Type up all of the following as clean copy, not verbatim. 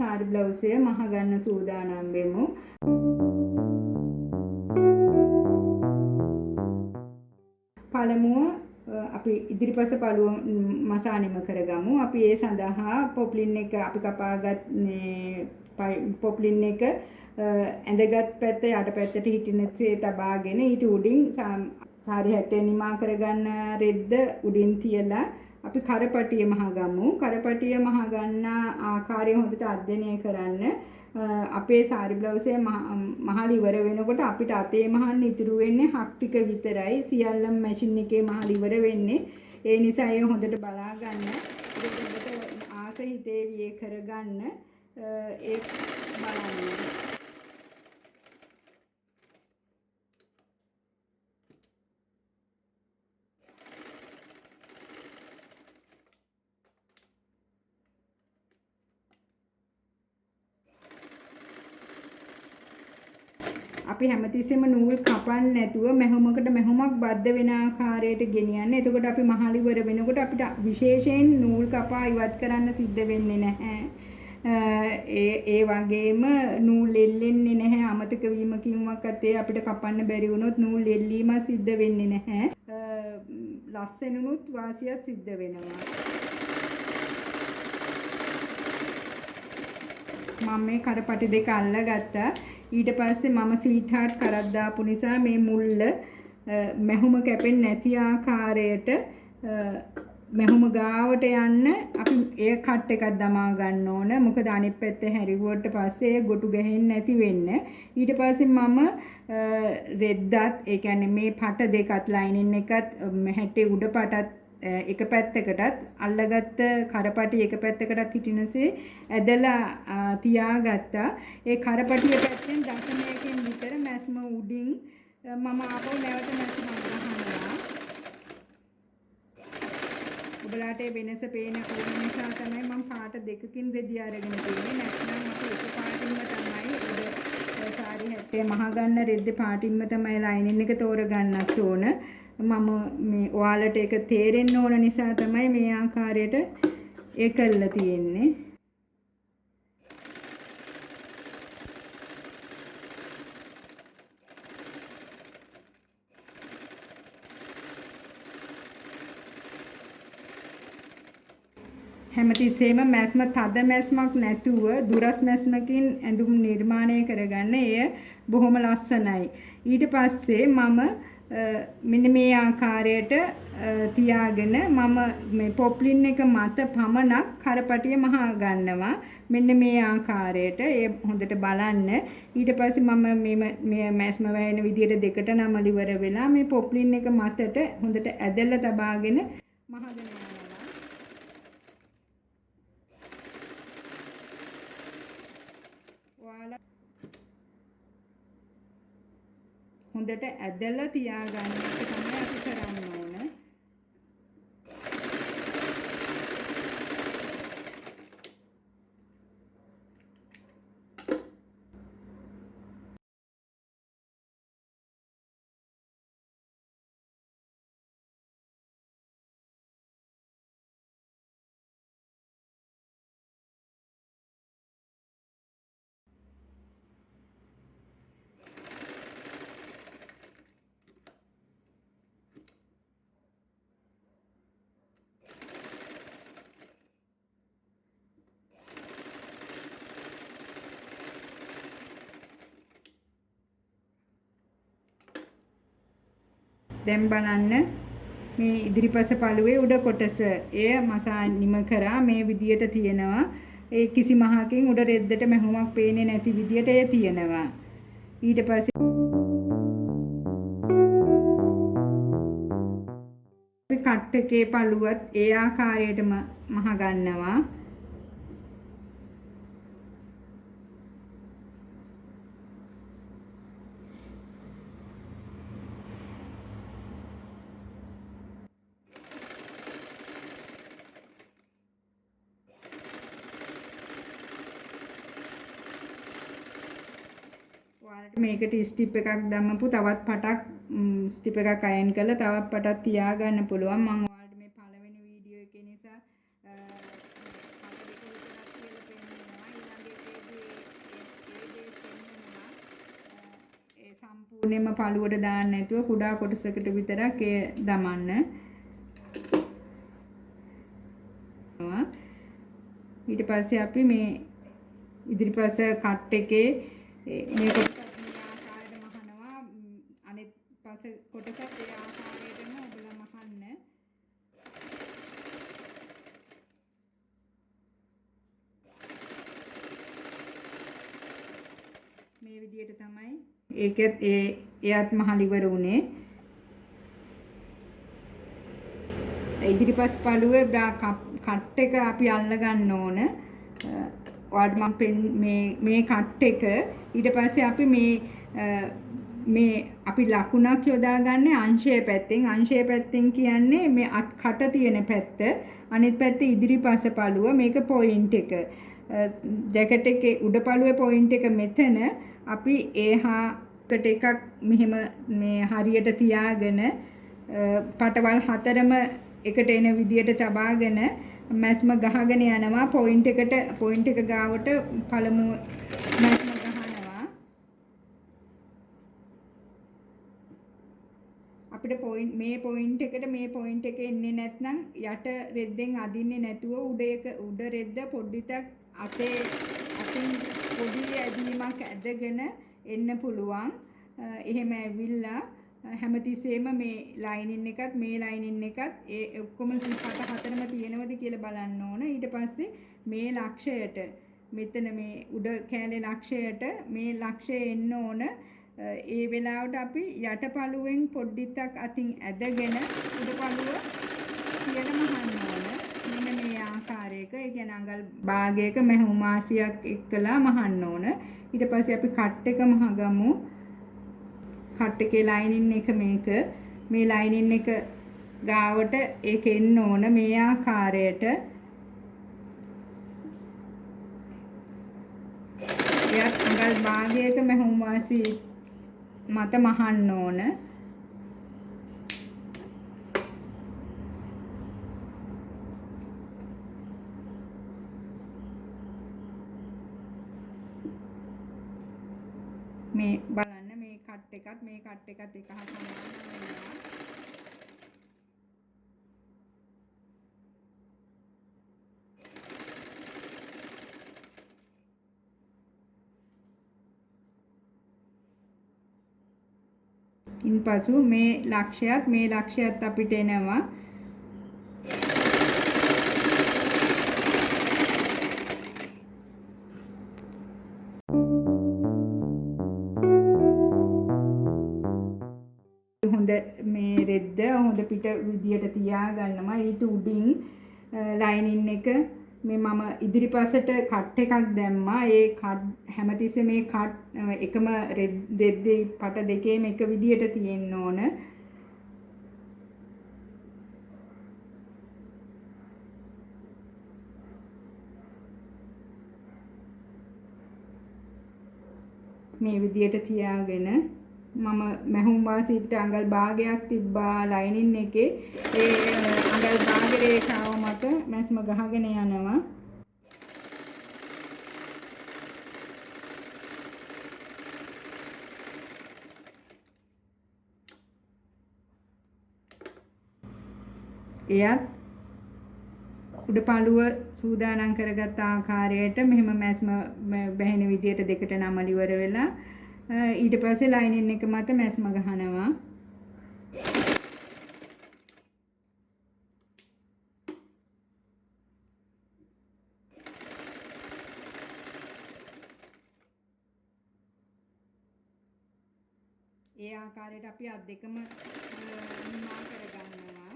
Sari blouse එක මහ ගන්න සූදානම් වෙමු. පළමුව අපි ඉදිරිපස පළුව මසානිම කරගමු. අපි ඒ සඳහා පොප්ලින් එක අපි කපාගත් පොප්ලින් එක ඇඳගත් පැත්ත යට පැත්තට හිටිනසේ තබාගෙන ඊට උඩින් සාරි හැටේ නිමා කරගන්න රෙද්ද උඩින් තියලා අපි කරපටිය මහගමු. කරපටිය මහගන්න ආකාරය හොඳට අධ්‍යයනය කරන්න. අපේ සාරි බ්ලවුස් එක මහල ඉවර වෙනකොට අපිට අතේ මහන්න ඉතුරු වෙන්නේ හක් ටික විතරයි. සියල්ලම මැෂින් එකේ මහල ඉවර වෙන්නේ. ඒ නිසා ඒ හොඳට බලා ගන්න. ඒක ආස හිතේ විය කරගන්න ඒ බලන්න. අපි හැමතිස්සෙම නූල් කපන්නේ නැතුව මෙහෙමකට මෙහෙමක් බද්ධ වෙන ආකාරයට ගෙනියන්න. එතකොට අපි මහල ඉවර වෙනකොට අපිට විශේෂයෙන් නූල් කපා ඉවත් කරන්න සිද්ධ වෙන්නේ නැහැ. ඒ වගේම නූල් එල්ලෙන්නේ නැහැ. අමතක වීමකින්වත් අතේ අපිට කපන්න බැරි වුණොත් නූල් එල්ලීම සිද්ධ වෙන්නේ නැහැ. ලස්සනනුත් වාසියක් සිද්ධ වෙනවා. මම මේ කරපටි දෙක අල්ලගත්තා. ඊට පස්සේ මම සීට් හාට් කරක් දාපු නිසා මේ මුල්ල මැහුම කැපෙන්නේ නැති ආකාරයට මැහුම ගාවට යන්න අපි ඒ කට් එකක් දමා ගන්න ඕන. මොකද අනිත් පැත්තේ හැරිවුවට පස්සේ ගොටු ගහන්නේ නැති වෙන්න. ඊට පස්සේ මම රෙද්දත් ඒ කියන්නේ මේ පට දෙකත් ලයිනින් එකත් හැටේ උඩ පටත් එක පැත්තකටත් අල්ලගත්ත කරපටි එක පැත්තකටත් හිටිනසේ ඇදලා තියාගත්තා. ඒ කරපටිය පැත්තෙන් දශමයකින් විතර මැස්ම උඩින් මම ආපහු නැවත මැස්ම ගහනවා. ඔබලාට වෙනස පේන ඕන නිසා තමයි මම පාට දෙකකින් රෙදි අරගෙන තියෙන්නේ. නැත්නම් අපි එක පාටින්ම තමයි සාරි හැටේ මහ ගන්න රෙද්ද පාටින්ම තමයි ලයිනින් එක තෝරගන්නත් ඕන. මම මේ ඔයාලට ඒක තේරෙන්න ඕන නිසා තමයි මේ ආකාරයට ඒ කළා තියෙන්නේ. හැමතිස්සෙම මැස්ම තද මැස්මක් නැතුව දුරස් මැස්මකින් ඇඳුම් නිර්මාණය කරගන්න. එය බොහොම ලස්සනයි. ඊට පස්සේ මම මෙන්න මේ ආකාරයට තියාගෙන මම මේ පොප්ලින් එක මත පමණක් කරපටිය මහා ගන්නවා. මෙන්න මේ ආකාරයට ඒ හොඳට බලන්න. ඊට පස්සේ මම මේ මැස්ම වැයෙන විදියට දෙකට නමල ඉවර වෙලා මේ පොප්ලින් එක මතට හොඳට ඇදලා තබාගෙන මහගෙන යනවා. හොඳට ඇදලා තියාගන්න එක තමයි අපි කරන්න ඕන. දැන් බලන්න මේ ඉදිරිපස පළුවේ උඩ කොටස එය මසා නිම කරා මේ විදියට තියෙනවා. ඒ කිසි මහකින් උඩ රෙද්දට මැහුමක් පේන්නේ නැති විදියට එය තියෙනවා. ඊට පස්සේ අපි කට් එකේ පළුවත් ඒ ආකාරයටම මහ ගන්නවා. මේකට ස්ටිප් එකක් දැම්මපු තවත් පටක් ස්ටිප් එකක් අයන් කරලා තවත් පටක් තියාගන්න පුළුවන්. මම ඔයාලට මේ පළවෙනි වීඩියෝ එකේ නිසා පට දෙක විතරක් කියලා පෙන්නනවා. ඊළඟ සම්පූර්ණයෙන්ම පළුවට දාන්න නැතුව කුඩා කොටසකට විතරක් ඒ දමන්න. ඊට පස්සේ අපි මේ ඉදිරිපස කට් එකේ මේ කොටස මේ ආකාරයට මහනවා. අනිත් පස කොටසත් ඒ ආකාරයටම ඔබලා මහන්න. මේ විදිහට තමයි ඒකත් එයත් මහල ඉවර වුණේ. ඉදිරිපස් පළුවේ කට් එක අපි අල්ල ගන්න ඕන. ඔයාලට මම මේ කට් එක ඊට පස්සේ අපි මේ අපි ලකුණක් යොදාගන්නේ අංශයේ පැත්තෙන්. අංශයේ පැත්තෙන් කියන්නේ මේ කට තියෙන පැත්ත. අනිත් පැත්තේ ඉදිරිපස පළුව. මේක පොයින්ට් එක. ජැකට් එකේ උඩ පළුවේ පොයින්ට් එක මෙතන. අපි එහාකට එකක් මෙහෙම මේ හරියට තියාගෙන පටවල් හතරම එකට එන විදියට තබාගෙන මැස්ම ගහගෙන යනවා. පොයින්ට් එක ගාවට පළමු මැස්ම ගහනවා. අපිට මේ පොයින්ට් එකට මේ පොයින්ට් එක එන්නේ නැත්නම් යට රෙද්දෙන් අදින්නේ නැතුව උඩ රෙද්ද පොඩ්ඩක් අතින් පොඩි ඇදීමක් ඇදගෙන එන්න පුළුවන්. එහෙම ඇවිල්ලා හැමතිස්සෙම මේ ලයිනින් එකත් මේ ලයිනින් එකත් ඒ ඔක්කොම පට හතරම තියෙනවද කියලා බලන්න ඕන. ඊට පස්සේ මේ ලක්ෂයට මෙතන මේ උඩ කෑලේ ලක්ෂයට මේ ලක්ෂය එන්න ඕන. ඒ වෙලාවට අපි යට පළුවෙන් පොඩ්ඩක් අතින් ඇදගෙන උඩ පළුව තියලා මහන්න ඕන. මෙන්න මේ ආකාරයක ඒ කියන්නේ අඟල් භාගයක මැහුම් ආසියක් එක්කලා මහන්න ඕන. ඊට පස්සේ අපි කට් එක මහගමු. කට් එකේ ලයිනින් එක මේක. මේ ලයිනින් එක ගාවට ඒක එන්න ඕන මේ ආකාරයට. එයත් අඟල් භාගයක මැහුම් වාසි මත මහන්න ඕන. මේ බලන්න මේ කට් එකත් එක හා සමාන වෙනවා. ඉන්පසු මේ ලක්ෂයත් අපිට එනවා. මේ රෙද්ද හොඳ පිට විදියට තියාගන්නවා. ඊට උඩින් ලයිනින් එක මේ මම ඉදිරිපසට කට් එකක් දැම්මා. ඒ කට් හැමතිස්සෙම මේ කට් එකම රෙද්දේ පට දෙකේම එක විදියට තියෙන්න ඕන. මේ විදියට තියාගෙන මම මැහුම් වාසියට අඟල් භාගයක් තිබ්බා ලයිනින් එකේ. ඒ අඟල් භාග රේඛාව මත මැස්ම ගහගෙන යනවා. එයත් උඩ පළුව සූදානම් කරගත් ආකාරයට මෙහෙම මැස්ම බැහැෙන විදියට දෙකට නමල ඉවර වෙලා ඊට පස්සේ ලයිනින් එක මත මැස්ම ගහනවා. ඒ ආකාරයට අපි අත් දෙකම නිමා කරගන්නවා.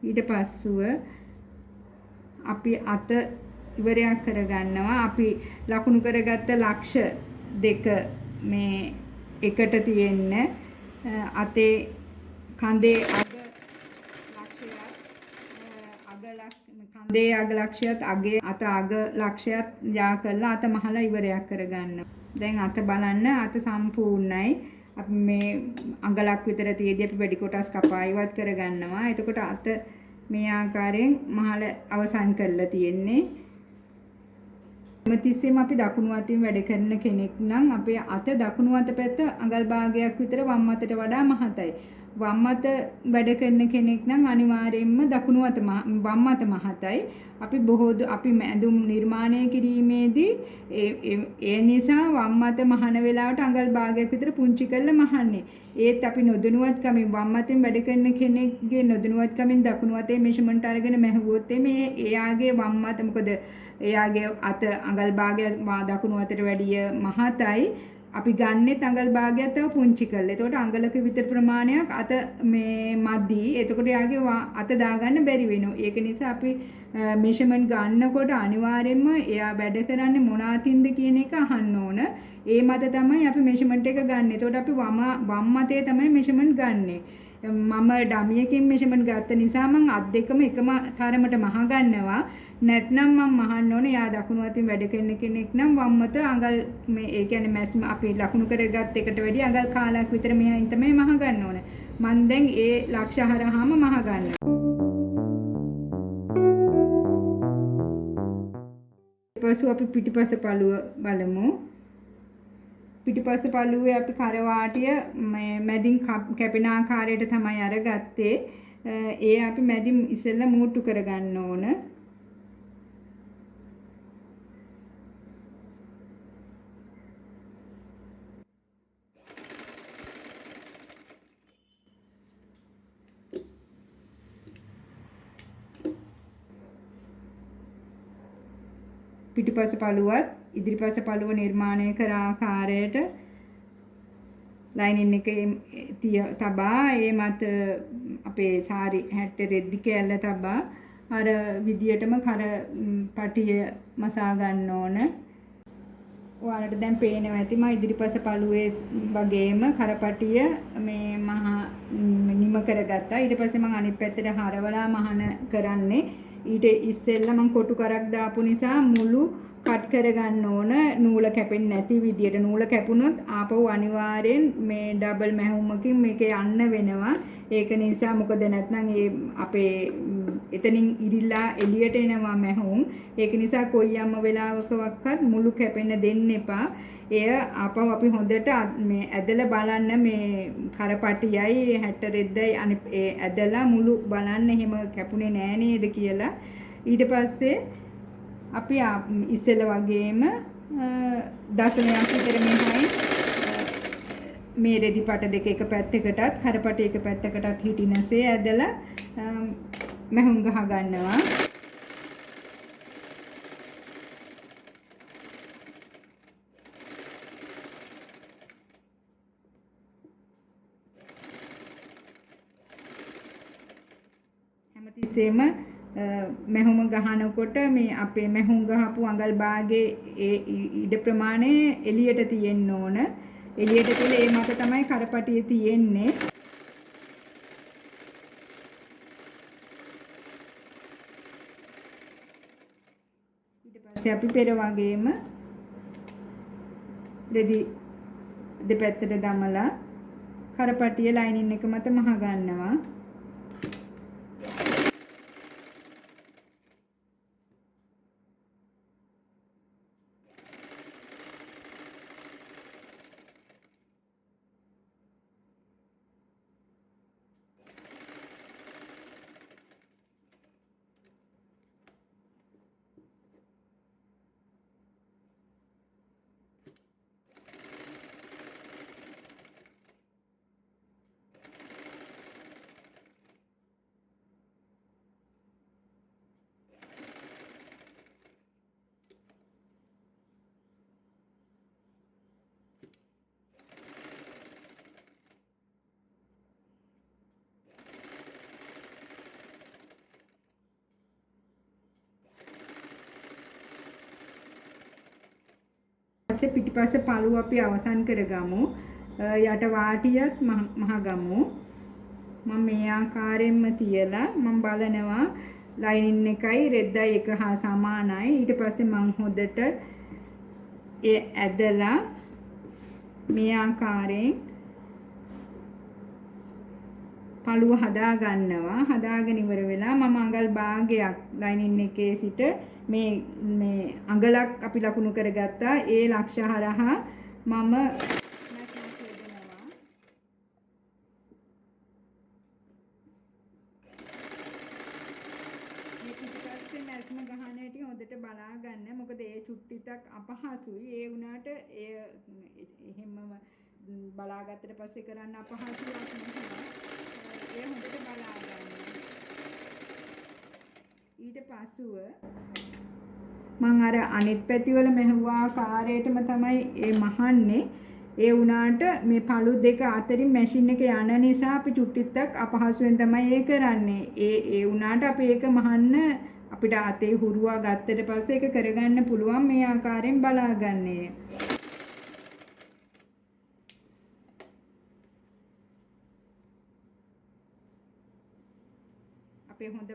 ඊට පස්සුව අපි අත ඉවරයක් කරගන්නවා. අපි ලකුණු කරගත්ත ලක්ෂ දෙක මේ එකට තියෙන්න අතේ කඳේ අග ලක්ෂයත් කඳේ අග ලක්ෂයත් අගේ අත අග ලක්ෂයත් යා කරලා අත මහලා ඉවරයක් කරගන්න. දැන් අත බලන්න අත සම්පූර්ණයි. අපි මේ අඟලක් විතර තියෙද්දි අපි වැඩි කොටස් කපා ඉවත් කරගන්නවා. එතකොට අත මේ ආකාරයෙන් මහල අවසන් කරලා තියෙන්නේ. හැමතිස්සෙම අපි දකුණු අතින් වැඩ කරන කෙනෙක් නම් අපේ අත දකුණු අත පැත්ත අඟල් භාගයක් විතර වම් අතට වඩා මහතයි. වම් අත වැඩ කරන කෙනෙක් නම් අනිවාර්යයෙන්ම දකුණු අත වම් අත මහතයි. අපි අපි ඇඳුම් නිර්මාණය කිරීමේදී ඒ නිසා වම් අත මහන වෙලාවට අඟල් භාගයක් විතර පුංචි කරලා මහන්නේ. ඒත් අපි නොදැනුවත්කමින් වම් අතෙන් වැඩ කරන කෙනෙක්ගේ නොදැනුවත්කමින් දකුණු අතේ මෙෂර්මන්ට් අරගෙන මැහුවොත් මේ එයාගේ වම් අත මොකද එයාගේ අත අඟල් භාගයක් දකුණු අතට වැඩිය මහතයි. අපි ගන්නෙත් අඟල් භාගයක් තව පුංචි කරලා. එතකොට අඟලක විතර ප්‍රමාණයක් අත මේ මදි. එතකොට යාගේ අත දාගන්න බැරි වෙනවා. ඒක නිසා අපි මෙෂර්මන්ට් ගන්නකොට අනිවාර්යයෙන්ම එයා වැඩ කරන්නේ මොන අතින්ද කියන එක අහන්න ඕන. ඒ මත තමයි අපි මෙෂර්මන්ට් එක ගන්න. එතකොට අපි වම් අතේ තමයි මෙෂර්මන්ට් ගන්නෙ. මම ඩමියකින් මෙෂර්මන්ට් ගත්ත නිසා මම අත් දෙකම එකම තරමට මහ ගන්නවා. නැත්නම් මම මහන්න ඕනේ යා දකුණු අතින් වැඩ කරන කෙනෙක් නම් වම් අත අඟල් මේ ඒ කියන්නේ මැස්ම අපි ලකුණු කරගත් එකට වැඩිය අඟල් කාලක් විතර මෙහායින් තමයි මහ ගන්න ඕනේ. මම දැන් ඒ ලක්ෂ හරහාම මහ ගන්නවා. ඊපස්සේ අපි පිටිපස පළුව බලමු. පිටිපස්ස පළුවේ අපි කරවාටිය මැදින් කැපෙන ආකාරයට තමයි අරගත්තේ. ඒ අපි මැදින් ඉස්සෙල්ලා මූට්ටු කරගන්න ඕන. පිටිපස පළුවත් ඉදිරිපස පළුව නිර්මාණය කර ආකාරයට ලයිනින් එකේ තබා ඒ මත අපේ සාරි හැට්ට රෙද්දි කෑල්ල තබා අර විදියටම කර පටිය මසා ගන්න ඕන. ඔයාලට දැන් පේනවා ඇති මම ඉදිරිපස පළුවේ වගේම කරපටිය මේ මහා නිම කරගත්තා. ඊට පස්සේ මම අනිත් පැත්තට හරවලා මහන කරන්නේ. ඊට ඉස්සෙල්ලා මම කොටු කරක් දාපු නිසා මුළු කට් කරගන්න ඕන නූල කැපෙන්නේ නැති විදියට. නූල කැපුණොත් ආපහු අනිවාර්යෙන් මේ ඩබල් මැහුමකින් මේක යන්න වෙනවා. ඒක නිසා මොකද නැත්නම් ඒ අපේ එතනින් ඉරිලා එළියට එනවා මැහුම්. ඒක නිසා කොයියම්ම වෙලාවකවත් මුළු කැපෙන්න දෙන්න එපා. එය ආපහු අපි හොඳට මේ ඇදලා බලන්න මේ කරපටියයි හැට රෙද්දයි ඒ ඇදලා මුළු බලන්න එහෙම කැපුණේ නෑ නේද කියලා. ඊට පස්සේ අපි ඉස්සෙල්ලා වගේම දශමයක් විතර මෙහායි මේ රෙදි පට දෙක එක පැත්තකටත් කරපට එක පැත්තකටත් හිටිනසේ ඇදලා මැහුම් ගහ ගන්නවා. හැමතිස්සෙම මැහුම ගහනකොට මේ අපේ මැහුම් ගහපු අඟල් භාගයේ ඒ ඉඩ ප්‍රමාණය එළියට තියෙන්න ඕන. එළියට තියලා ඒ මත තමයි කරපටිය තියෙන්නේ. ඊට පස්සේ අපි පෙර වගේම රෙදි දෙපැත්තට දමලා කරපටිය ලයිනින් එක මත මහ ගන්නවා. පස්සේ පිටිපස්ස පළුව අපි අවසන් කරගමු. යට වාටියත් මහගමු. මම මේ ආකාරයෙන්ම තියලා මම බලනවා ලයිනින් එකයි රෙද්දයි එක හා සමානයි. ඊට පස්සේ මම හොදට ඒ ඇදලා මේ ආකාරයෙන් පළුව හදා ගන්නවා. හදාගෙන ඉවර වෙලා මම අඟල් භාගයක් ලයිනින් එකේ සිට මේ අඟලක් අපි ලකුණු කරගත්තා. ඒ ලක්ෂ හරහා මම මැස්ම ගහන හැටි හොඳට බලා ගන්න. මොකද ඒ චුට්ටිතක් අපහසුයි. ඒ වුණාට එහෙමම බලාගත්තට පස්සේ කරන්න අපහසුයක් නැහැ. ඒ හොඳට බලා ගන්න. ඊට පස්සුව මම අර අනිත් පැතිවල මෙහුවා ආකාරයටම තමයි ඒ මහන්නේ. ඒ වුණාට මේ පළු දෙක අතරින් මැෂින් එක යන නිසා අපි චුට්ටිත්තක් අපහසුවෙන් තමයි ඒ කරන්නේ. ඒ වුණාට අපි ඒක මහන්න අපිට අතේ හුරුවා ගත්තට පස්සේ ඒක කරගන්න පුළුවන් මේ ආකාරයෙන් බලාගන්නේ. අපේ හොඳ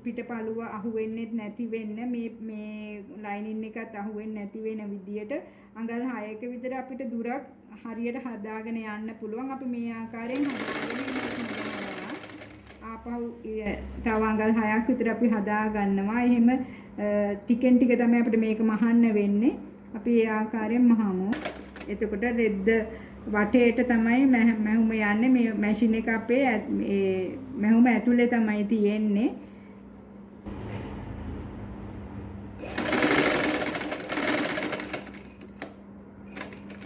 පිට පළුව අහු වෙන්නේ නැති වෙන්න මේ ලයිනින් එකත් අහු වෙන්නේ නැති වෙන විදියට අඟල් 6ක විතර අපිට දුරක් හරියට හදාගෙන යන්න පුළුවන්. අපි මේ ආකාරයෙන් හදාගෙන ඉන්නවා. ආපහු තව අඟල් 6ක් විතර අපි හදා ගන්නවා. එහෙම ටිකෙන් ටික තමයි අපිට මේක මහන්න වෙන්නේ. අපි ඒ ආකාරයෙන් මහමු. එතකොට රෙද්ද වටේට තමයි මැහුම යන්නේ. මේ මැෂින් එක අපේ මැහුම ඇතුලේ තමයි තියෙන්නේ.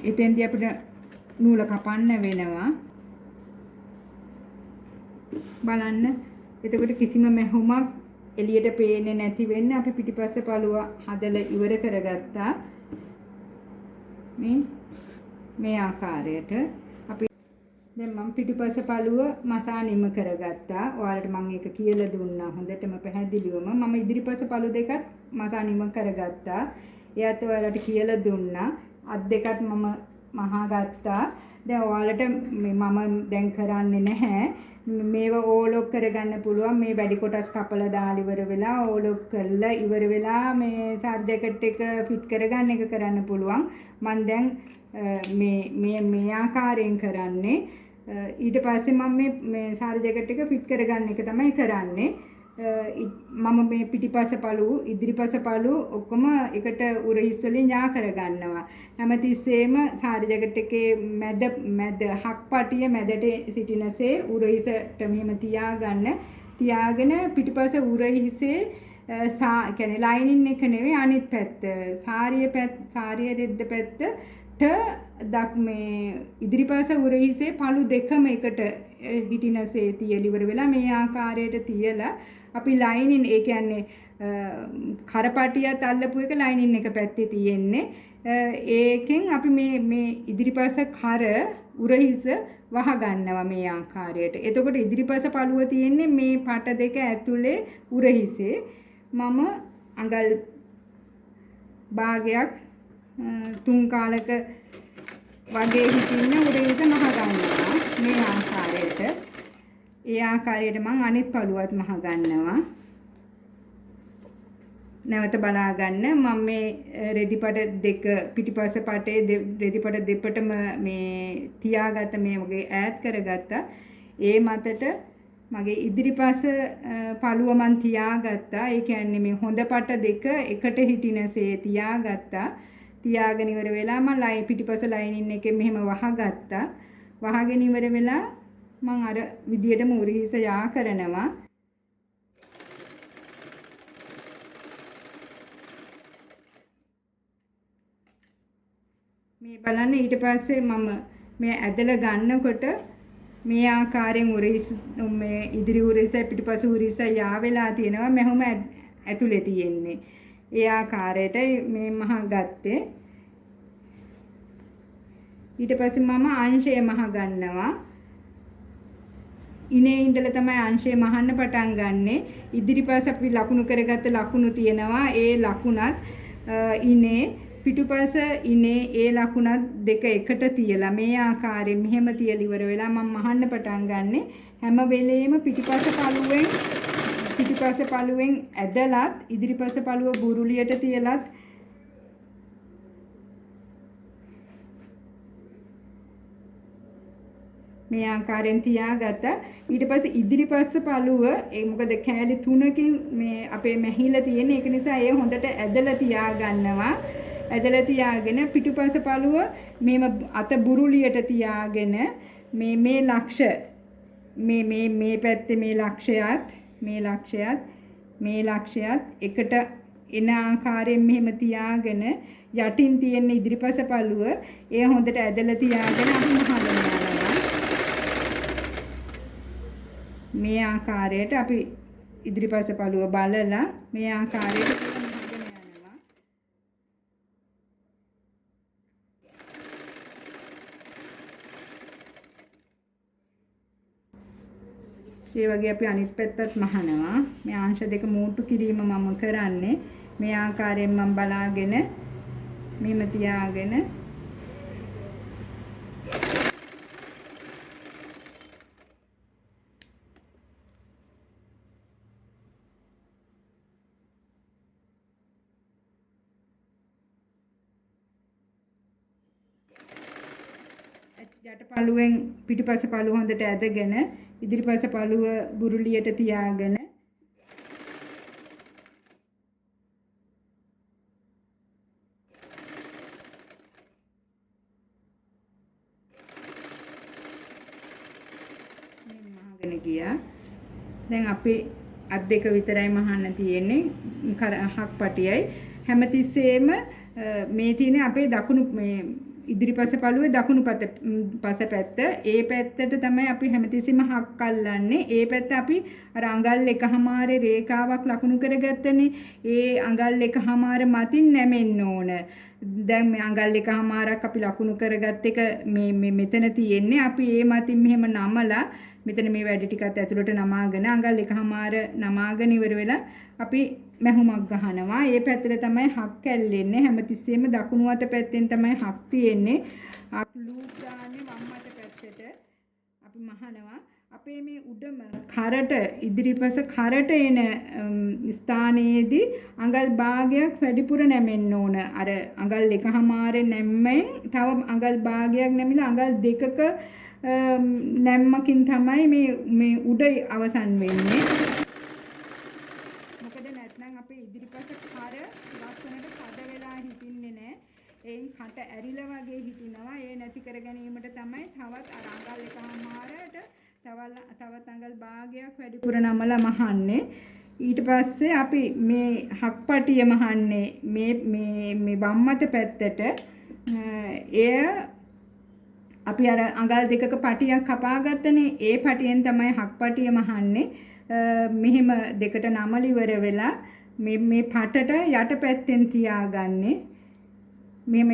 එතෙන්දී අපිට නූල කපන්න වෙනවා. බලන්න. එතකොට කිසිම මැහුමක් එළියට පේන්නේ නැති වෙන්න අපි පිටිපස්ස පළුව හදලා ඉවර කරගත්තා. මේ ආකාරයට අපි දැන් මම පිටිපස්ස පළුව මසානිම කරගත්තා. ඔයාලට මම ඒක කියලා දුන්නා හොඳටම පැහැදිලිවම. මම ඉදිරිපස්ස පළු දෙකත් මසානිම කරගත්තා. එයත් ඔයාලට කියලා දුන්නා. අත් දෙකත් මම මහා ගත්තා. දැන් ඔයාලට මම දැන් කරන්නේ නැහැ. මේව ඕලොක් කරගන්න පුළුවන්. මේ වැඩි කොටස් කපලා දාලා ඉවර වෙලා ඕලොක් කරලා ඉවර වෙලා මේ සාර්ජකට් එක ෆිට කරගන්න එක කරන්න පුළුවන්. මම දැන් මේ ආකාරයෙන් කරන්නේ. ඊට පස්සේ මම මේ සාර්ජකට් එක ෆිට කරගන්න එක තමයි කරන්නේ. මම මේ පිටිපස්ස පළුව ඉදිරිපස්ස පළුව ඔක්කොම එකට උරහිස් වලින් යා කරගන්නවා. හැමතිස්සෙම සාර්ජකට් එකේ මැද හක්පටිය මැදට සිටිනසේ උරහිසට මෙහෙම තියාගෙන පිටිපස්ස උරහිසේ කියන්නේ ලයිනින් එක නෙවෙයි අනිත් පැත්ත සාරිය රෙද්ද පැත්තට මේ ඉදිරිපස්ස උරහිසේ පළු දෙකම එකට හිටිනසේ තියලා ඉවර වෙලා මේ ආකාරයට තියලා අපි ලයිනින් ඒ කියන්නේ කරපටියත් අල්ලපු එක ලයිනින් එක පැත්තේ තියෙන්නේ. ඒකෙන් අපි මේ ඉදිරිපස්ස කර උරහිස වහ ගන්නවා මේ ආකාරයට. එතකොට ඉදිරිපස්ස පළුව තියෙන්නේ මේ පට දෙක ඇතුලේ උරහිසේ. මම අඟල් භාගයක් 3 කාලක වගේ හිටින්න උරහිස මහ ගන්නවා මේ ආකාරයට. ඒ ආකාරයට මම අනිත් පළුවත් මහ ගන්නවා. නැවත බලා ගන්න මම මේ රෙදිපඩ දෙක පිටිපස්ස පටේ රෙදිපඩ දෙපටම මේ තියාගත්ත මේ වගේ ඈත් කරගත්තා. ඒ මතට මගේ ඉදිරිපස්ස පළුව මන් තියාගත්තා. ඒ කියන්නේ මේ හොඳ පට දෙක එකට හිටිනසේ තියාගත්තා. තියාගෙන ඉවර වෙලා මම පිටිපස්ස ලයිනින් එකෙන් මෙහෙම වහගත්තා. වහගෙන ඉවර වෙලා මම අර විදියටම උරහිස යා කරනවා. මේ බලන්න ඊට පස්සේ මම මේ ඇදලා ගන්නකොට මේ ආකාරයෙන් උරහිස මේ ඉදිරි උරහිස පිටිපස්ස උරහිස යා වෙලා තියෙනවා. මෙහොම ඇතුලේ තියෙන්නේ. ඒ ආකාරයට මේ මහ ගත්තේ. ඊට පස්සේ මම අංශය මහ ගන්නවා. ඉනේ ඉඳලා තමයි අංශය මහන්න පටන් ගන්නෙ. ඉදිරිපස්ස අපි ලකුණු කරගත්ත ලකුණු තියෙනවා. ඒ ලකුණත් ඉනේ පිටුපස ඉනේ ඒ ලකුණත් දෙක එකට තියලා මේ ආකාරයෙන් මෙහෙම තියලා ඉවර වෙලා මම මහන්න පටන් ගන්නෙ. හැම වෙලෙම පිටුපස පළුවෙන් ඇදලත් ඉදිරිපස පළුව බුරුලියට තියලත් මේ ආකාරයෙන් තියාගත්තා. ඊට පස්සේ ඉදිරිපස්ස පළුව ඒ මොකද කෑලි 3කින් මේ අපේ මැහිලා තියෙන. ඒක නිසා ඒ හොඳට ඇදලා තියාගන්නවා. ඇදලා තියාගෙන පිටුපස පළුව මේම අත බුරුලියට තියාගෙන මේ ලක්ෂ මේ පැත්තේ මේ ලක්ෂයත් එකට එන ආකාරයෙන් මෙහෙම තියාගෙන යටින් තියෙන ඉදිරිපස පළුව ඒ හොඳට ඇදලා තියාගෙන අපි මහගෙන යනවා. මේ ආකාරයට අපි ඉදිරිපස පළුව බලලා මේ ආකාරයට මහගෙන යනවා. ඒ වගේ අපි අනිත් පැත්තත් මහනවා. මේ අංශ දෙක මූට්ටු කිරීම මම කරන්නේ. මේ ආකාරයෙන් මම බලාගෙන මෙහෙම තියාගෙන යට පළුවෙන් පිටිපස පළුව හොඳට ඇදගෙන ඉදිරිපස පළුව බුරුලියට තියාගෙන මහගෙන ගියා. දැන් අපි අත් දෙක විතරයි මහන්න තියෙන්නේ. හක් පටියයි හැමතිස්සෙම මේ තියෙන අපේ දකුණු මේ ඉදිරිපස පළුවේ දකුණු පස පැත්ත. ඒ පැත්තට තමයි අපි හැමතිස්සෙම හක් අල්ලන්නේ. ඒ පැත්ත අපි අර අඟල් එකමාරේ රේඛාවක් ලකුණු කරගත්තනේ. ඒ අඟල් එකමාර මතින් නැමෙන්න ඕන. දැන් මේ අඟල් එකමාරක් අපි ලකුණු කරගත්ත එක මේ මෙතන තියෙන්නේ. අපි ඒ මතින් මෙහෙම නමලා මෙතන මේ වැඩ ටිකත් ඇතුළට නමාගෙන අඟල් එකමාර නමාගෙන ඉවර වෙලා අපි මැහුමක් ගහනවා. ඒ පැත්තට තමයි හක් ඇල්ලෙන්නේ. හැමතිස්සෙම දකුණු අත පැත්තෙන් තමයි හක් තියෙන්නේ. අපි ලූප් දාන්නේ වම් අත පැත්තට. අපි මහනවා. අපේ මේ උඩම කරට ඉදිරිපස කරට එන ස්ථානයේදී අඟල් භාගයක් වැඩිපුර නැමෙන්න ඕන. අර අඟල් එකමාරේ නැම්මෙන් තව අඟල් භාගයක් නැමිලා අඟල් දෙකක නැම්මකින් තමයි මේ උඩ අවසන් වෙන්නේ. මොකද නැත්නම් අපේ ඉදිරිපස කර ලස්සනට කඩ වෙලා හිටින්නේ නැහැ. එයින් කට ඇරිලා වගේ හිටිනවා. ඒ නැති කර ගැනීමට තමයි තවත් අර අඟල් එකමාරට තවත් අඟල් භාගයක් වැඩිපුර නමලා මහන්නේ. ඊට පස්සේ අපි මේ හක්පටිය මහන්නේ මේ වම්මත පැත්තට. එය අපි අර අඟල් දෙකක පටියක් කපාගත්තනේ. ඒ පටියෙන් තමයි හක්පටිය මහන්නේ. මෙහෙම දෙකට නමල ඉවර වෙලා මේ පටට යට පැත්තෙන් තියාගන්නේ. මෙහෙම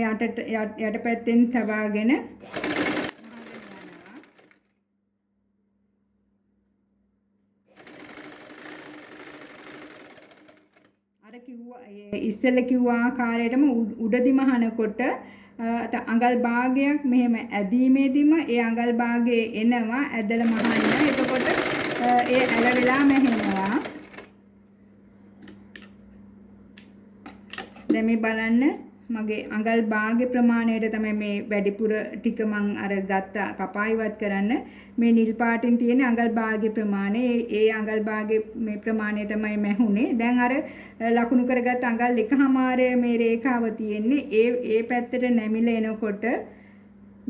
යට පැත්තෙන් තබාගෙන ඉස්සෙල්ල කිව්ව ආකාරයටම උඩදි මහනකොට අඟල් භාගයක් මෙහෙම ඇදීමේදීම ඒ අඟල් භාගයේ එනවා ඇදලා මහන්න. එතකොට ඒ ඇලවිලා මැහෙනවා. දැන් මේ බලන්න මගේ අඟල් භාග ප්‍රමාණයට තමයි මේ වැඩිපුර ටික මං අර ගත්ත කපා ඉවත් කරන්න. මේ නිල් පාටින් තියෙන අඟල් භාග ප්‍රමාණය ඒ අඟල් භාග මේ ප්‍රමාණය තමයි මැහුනේ. දැන් අර ලකුණු කරගත්ත අඟල් එකමාරයේ මේ රේඛාව තියෙන්නේ. ඒ පැත්තට නැමිලා එනකොට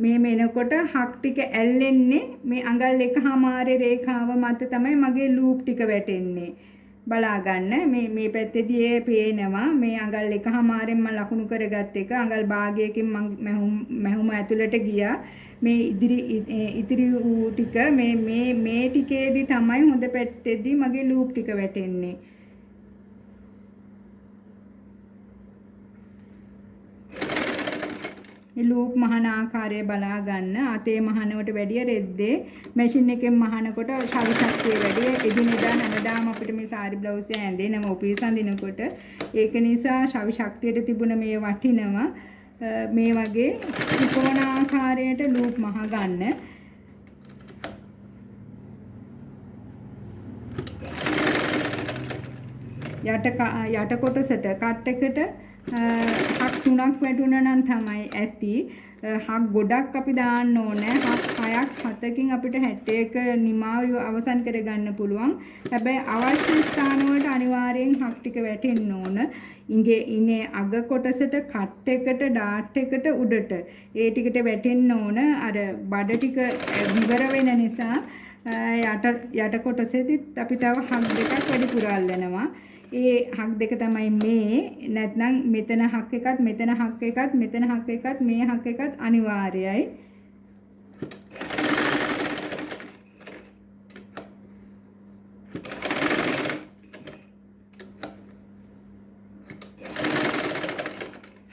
මේ එනකොට හක් ටික ඇල්ලෙන්නේ මේ අඟල් එකමාරයේ රේඛාව මත තමයි මගේ ලූප් ටික වැටෙන්නේ. බලා ගන්න මේ පැත්තේදී ඒ පේනවා මේ අඟල් එකමාරෙන් මම ලකුණු කරගත්ත එක අඟල් භාගයකින් මම මැහුම ඇතුළට ගියා. මේ ඉතිරි ඌ ටික මේ ටිකේදී තමයි හොඳ පැත්තේදී මගේ ලූප් ටික වැටෙන්නේ. මේ ලූප් මහන ආකාරය බලා ගන්න. අතේ මහනවට වැඩිය රෙද්දේ මැෂින් එකෙන් මහනකොට ශක්තිය වැඩි. එදිනෙදා හැමදාම අපිට මේ සාරි බ්ලවුස් එක ඇඳෙනම ඔපීස් අඳිනකොට ඒක නිසා ශක්තියට තිබුණ මේ වටිනවා. මේ වගේ ත්‍රිකෝණ ආකාරයට ලූප් මහ ගන්න. යට කොටසට කට් එකට හක් 3ක් වැටුණා නම් තමයි ඇති. හක් ගොඩක් අපි දාන්න ඕනේ. හක් 6ක් 7කින් අපිට 61 නිමාව අවසන් කරගන්න පුළුවන්. හැබැයි අවශ්‍ය ස්ථාන වලට අනිවාර්යෙන් හක් ටික වැටෙන්න ඕන. ඉනේ අග කොටසට කට් එකට ඩාට් එකට උඩට ඒ ටිකට වැටෙන්න ඕන. අර බඩ ටික විවර වෙන නිසා යට කොටසෙදිත් අපි තව හක් දෙකක් වැඩිපුර අල්ලනවා. ඒ හක් දෙක තමයි මේ. නැත්නම් මෙතන හක් එකත් මෙතන හක් එකත් මෙතන හක් එකත් මේ හක් එකත් අනිවාර්යයි.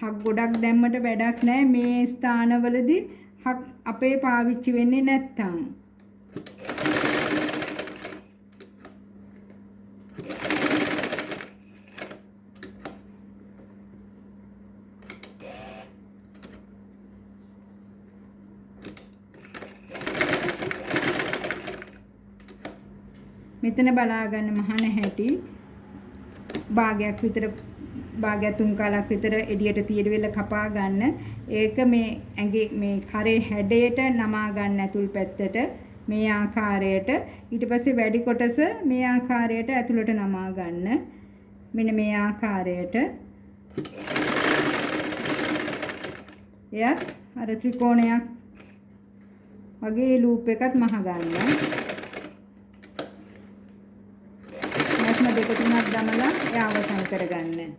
හක් ගොඩක් දැම්මට වැඩක් නැහැ. මේ ස්ථානවලදී හක් අපේ පාවිච්චි වෙන්නේ නැත්තම්. මෙතන බලා ගන්න මහන හැටි භාගයක් විතර භාගයක් 3 කාලක් විතර එළියට තියවිල කපා ගන්න. ඒක මේ ඇඟේ මේ කරේ හැඩයට නමා ගන්න ඇතුල් පැත්තට මේ ආකාරයට. ඊට පස්සේ වැඩි කොටස මේ ආකාරයට ඇතුළට නමා ගන්න. මෙන්න මේ ආකාරයට. එයත් අර ත්‍රිකෝණයක් වගේ ලූප් එකක් මහ ගන්න. දෙක තුනක් දමලා ඒ අවසන් කරගන්න.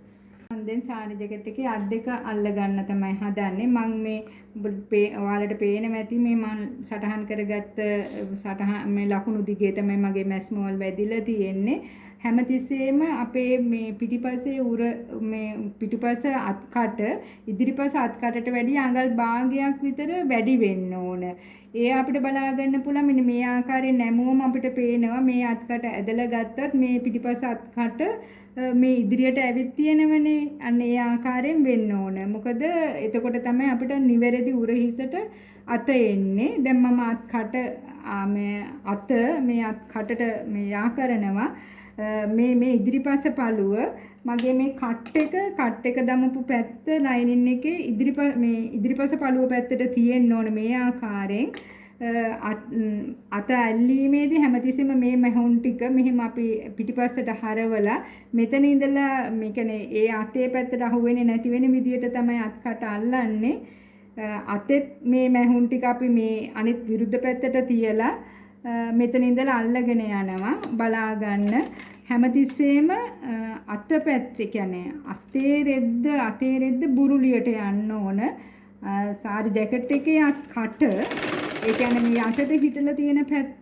මම දැන් සාරි ජැකට් එකේ අත් දෙක අල්ල ගන්න තමයි හදන්නේ. මම මේ ඔයාලට පේනවා ඇති මේ මම සටහන් කරගත්ත සටහන් මේ ලකුණු දිගේ තමයි මගේ මැස්මෝල් වැදිලා තියෙන්නේ. හැමතිස්සෙම අපේ මේ පිටිපස්සේ මේ පිටිපස්ස අත්කට ඉදිරිපස අත්කටට වැඩිය අඟල් භාගයක් විතර වැඩි වෙන්න ඕන. ඒ අපිට බලා ගන්න පුළුවන්. මෙන්න මේ ආකාරයෙන් නැමුවම අපිට පේනවා මේ අත්කට ඇදලා ගත්තත් මේ පිටිපස්ස අත්කට මේ ඉදිරියට ඇවිත් තියෙනවනේ. අන්න ඒ ආකාරයෙන් වෙන්න ඕන. මොකද එතකොට තමයි අපිට නිවැරදි උරහිසට අත එන්නේ. දැන් මම අත්කට මේ අත්කටට මේ යා කරනවා. මේ ඉදිරිපස පළුව මගේ මේ කට් එක දමපු පැත්ත ලයිනින් එකේ ඉදිරිපස පළුව පැත්තට තියෙන්න ඕන මේ ආකාරයෙන්. අත ඇල්ලීමේදී හැමතිස්සෙම මේ මැහුන් ටික මෙහෙම අපි පිටිපස්සට හරවලා මෙතන ඉඳලා මේ කියන්නේ ඒ අතේ පැත්තට අහුවෙන්නේ නැති වෙන විදියට තමයි අත්කට අල්ලන්නේ. අතෙත් මේ මැහුන් ටික අපි මේ අනිත් විරුද්ධ පැත්තට තියලා මෙතන ඉඳලා අල්ලගෙන යනවා. බලා ගන්න හැමතිස්සෙම අත පැත්තේ කියන්නේ අතේ රෙද්ද බුරුලියට යන්න ඕන. සාරි ජැකට් එකේ කට ඒ කියන්නේ මේ අතට හිටලා තියෙන පැත්ත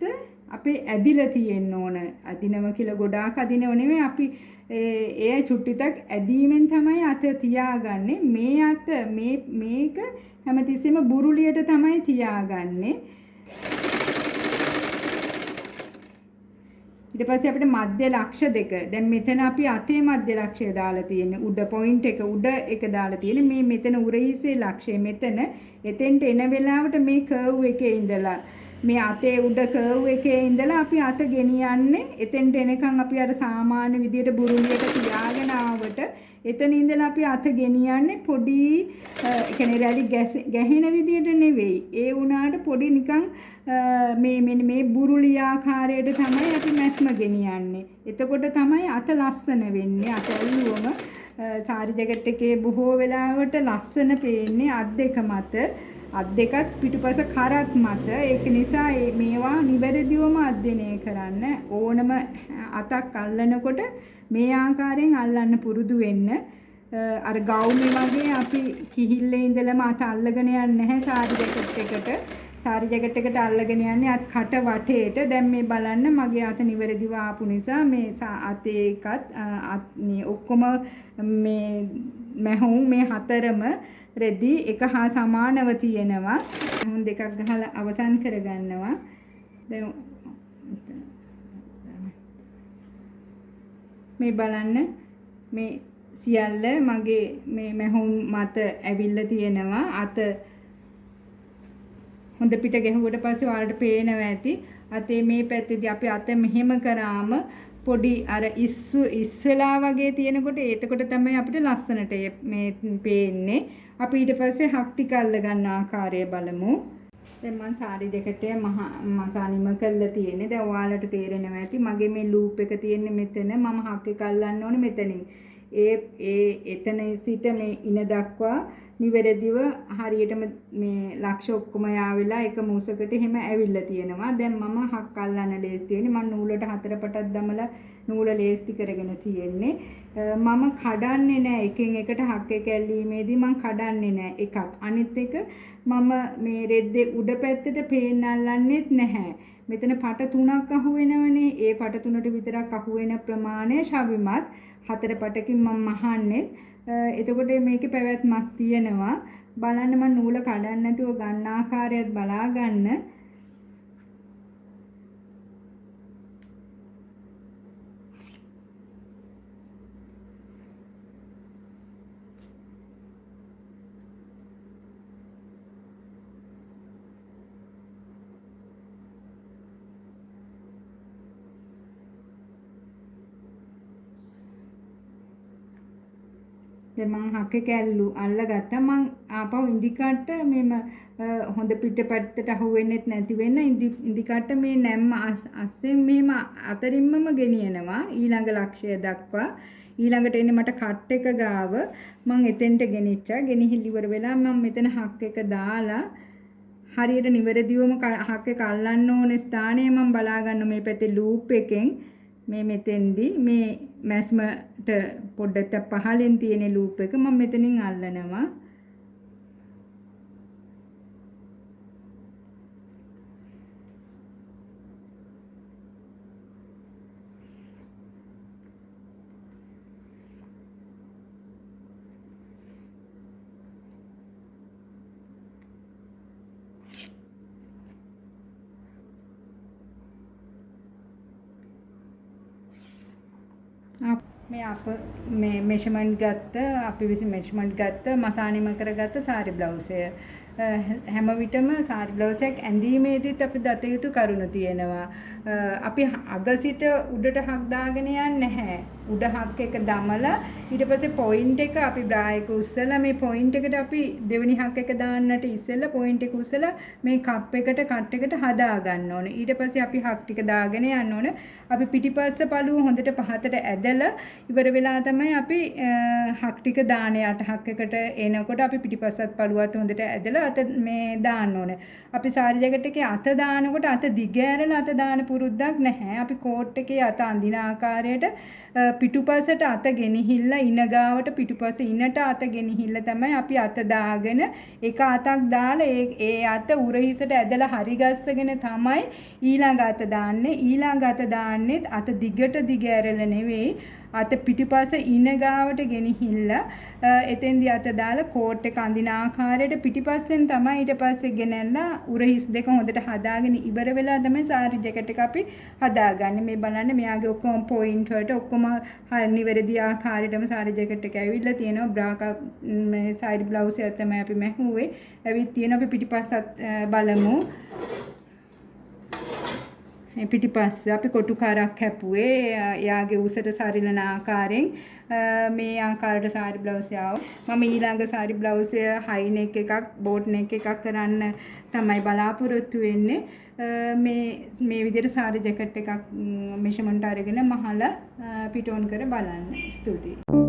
අපේ ඇදිලා තියෙන්න ඕන. අදිනව කියලා ගොඩාක් අදිනව නෙමෙයි. අපි ඒ චුට්ටිතක් ඇදීමෙන් තමයි අත තියාගන්නේ. මේ අත මේක හැමතිස්සෙම බුරුලියට තමයි තියාගන්නේ. ඊට පස්සේ අපිට මධ්‍ය ලක්ෂ දෙක. දැන් මෙතන අපි අතේ මධ්‍ය ලක්ෂය දාලා තියෙන්නේ. උඩ පොයින්ට් එක උඩ එක දාලා තියෙන්නේ. මේ මෙතන උරහිසේ ලක්ෂය මෙතන. එතෙන්ට එන වෙලාවට මේ කර්ව් එකේ ඉඳලා මේ අතේ උඩ කර්ව් එකේ ඉඳලා අපි අත ගෙනියන්නේ. එතෙන්ට එනකන් අපි අර සාමාන්‍ය විදියට බුරුලියට තියාගෙන ආවට එතන ඉඳලා අපි අත ගෙනියන්නේ පොඩි කියන්නේ රැලි ගැහෙන විදියට නෙවෙයි. ඒ වුණාට පොඩි නිකන් මේ බුරුලි ආකාරයට තමයි අපි මැස්ම ගෙනියන්නේ. එතකොට තමයි අත ලස්සන වෙන්නේ. අත ඔළුවම සාරි ජැකට් එකේ බොහෝ වෙලාවට ලස්සන පේන්නේ අත් දෙක මත. අත් දෙකත් පිටුපස කරත් මත. ඒක නිසා මේවා නිවැරදිවම අධ්‍යයනය කරන්න ඕනම අතක් අල්ලනකොට මේ ආකාරයෙන් අල්ලන්න පුරුදු වෙන්න. අර ගවුමේ වගේ අපි කිහිල්ලේ ඉඳලම අත අල්ලගෙන යන්නේ නැහැ සාරි ජැකට් එකට. සාරි ජැකට් එකට අල්ලගෙන යන්නේ අත් කට වටේට. දැන් මේ බලන්න මගේ අත නිවැරදිව ආපු නිසා මේ අතේ එකත් මේ ඔක්කොම මේ මැහුම් මේ හතරම රෙදි එක හා සමානව තියෙනවා. මැහුම් දෙකක් ගහලා අවසන් කරගන්නවා. දැන් මේ බලන්න මේ සියල්ල මගේ මේ මැහුම් මත ඇවිල්ලා තියෙනවා. අත හොඳ පිට ගැහුවට පස්සේ ඔයාලට පේනවා ඇති. අතේ මේ පැත්තේදී අපි අත මෙහෙම කරාම පොඩි අර ඉස්සලා වගේ තියෙනකොට එතකොට තමයි අපිට ලස්සනට මේ පේන්නේ. අපි ඊට පස්සේ හක් ටික අල්ල ගන්න ආකාරය බලමු. දැන් මම සාරි දෙකට මසානිම කරලා තියෙන්නේ. දැන් ඔයාලට තේරෙනවා ඇති මගේ මේ ලූප් එක තියෙන්නේ මෙතන. මම හක් එක අල්ලන්න ඕනේ මෙතනින්. එතන සිට මේ ඉන දක්වා නිවැරදිව හරියටම මේ ලක්ෂ ඔක්කොම යාවිලා එක මූසකට එහෙම ඇවිල්ලා තියෙනවා. දැන් මම හක් අල්ලන්න ලේස්ති වෙන්නේ. මම නූලට 4 පටක් දමලා නූල ලේස්ති කරගෙන තියෙන්නේ. මම කඩන්නේ නැහැ. එකෙන් එකට හක් එක ඇල්ලීමේදී මම කඩන්නේ නැහැ එකක්. අනිත් එක මම මේ රෙද්දේ උඩ පැත්තට පේන්න අල්ලන්නෙත් නැහැ. මෙතන පට 3ක් අහු වෙනවනේ. ඒ පට 3ට විතරක් අහු වෙන ප්‍රමාණය ශවිමත් 4 පටකින් මම මහන්නේ. එතකොට මේකේ පැවැත්මක් තියෙනවා. බලන්න මම නූල කඩන්න නැතුව ගන්න ආකාරයත් බලා ගන්න. දැන් මං හක කැල්ලු අල්ලගත්තා. මං ආපහු ඉන්දිකාට මෙම හොඳ පිටපැත්තට අහු වෙන්නෙත් නැති වෙන්න ඉන්දිකාට මේ නැම්ම අස්සෙන් මෙහෙම අතරින්මම ගෙනියනවා ඊළඟ ලක්ෂය දක්වා. ඊළඟට එන්නේ මට කට් එක ගාව මං එතෙන්ට ගෙනිච්චා. ගෙනිහිල් ඉවර වෙලා මම මෙතන හක් එක දාලා හරියට නිවැරදිවම හක් එක අල්ලන්න ඕනේ ස්ථානය මම බලා ගන්න මේ පැත්තේ ලූප් එකෙන් මේ මෙතෙන්දී මේ මැස්මට පොඩ්ඩක් පහලින් තියෙන ලූප් එක මම මෙතනින් අල්ලනවා. මේ අප මේ මෙෂර්මන්ට් ගත්ත අපි විසින් මෙෂර්මන්ට් ගත්ත මසානිම කරගත්ත සාරි බ්ලවුසය හැම විටම සාරි බ්ලවුස් එකක් ඇඳීමේදීත් අපි දත යුතු කරුණු තියෙනවා. අපි අග සිට උඩට හක් දාගෙන යන්නේ නැහැ. උඩ හක් එක දමලා ඊට පස්සේ පොයින්ට් එක අපි බ්‍රා එක උස්සලා මේ පොයින්ට් එකට අපි දෙවෙනි හක් එක දාන්නට ඉස්සෙල්ලා පොයින්ට් එක උස්සලා මේ කට් එකට හදා ගන්න ඕනේ. ඊට පස්සේ අපි හක් ටික දාගෙන යන්න ඕනේ. අපි පිටිපස්ස පළුව හොඳට පහතට ඇදලා ඉවර වෙලා තමයි අපි හක් ටික දාන්නේ. අට හක් එකට එනකොට අපි පිටිපස්සත් පළුවත් හොඳට ඇදලා අත මේ දාන්න ඕනේ. අපි සාරි ජැකට් එකේ අත දානකොට අත දිග ඇරලා අත දාන පුරුද්දක් නැහැ. අපි කෝට් එකේ අත අඳින ආකාරයට පිටුපසට අත ගෙනහිල්ලා ඉන ගාවට පිටුපස ඉනට අත ගෙනහිල්ලා තමයි අපි අත දාගෙන එක අතක් දාලා ඒ අත උරහිසට ඇදලා හරි ගස්සගෙන තමයි ඊළඟ අත දාන්නේ. ඊළඟ අත දාන්නෙත් අත දිගට දිග ඇරලා නෙවෙයි අත පිටුපස ඉන ගාවට ගෙනහිල්ලා එතෙන්දී අත දාලා කෝට් එක අඳින ආකාරයට පිටිපස්සෙන් තමයි ඊට පස්සේ ගෙනල්ලා උරහිස් දෙක හොඳට හදාගෙන ඉවර වෙලා තමයි සාරි ජැකට් එක අපි හදාගන්නේ. මේ බලන්න මෙයාගේ ඔක්කොම පොයින්ට් වලට ඔක්කොම හරි නිවැරදි ආකාරයටම සාරි ජැකට් එක ඇවිල්ලා තියෙනවා. බ්‍රා මේ සයිඩ් බ්ලවුස් එක තමයි අපි මැහුවේ. ඇවිත් තියෙනවා. අපි පිටිපස්සත් බලමු. පිටිපස්ස අපි කොටු කාරක් හැපුවේ. එයාගේ උසට සරිලන ආකාරයෙන් මේ ආකාරයට සාරි බ්ලවුස් ආව. මම ඊළඟ සාරි බ්ලවුස් හයි නෙක් එකක් බෝට් නෙක් එකක් කරන්න තමයි බලාපොරොත්තු වෙන්නේ. මේ විදිහට සාරි ජැකට් එකක් මෙෂර්මන්ට් අරගෙන මහලා පිටෝන් කර බලන්න. ස්තුතියි.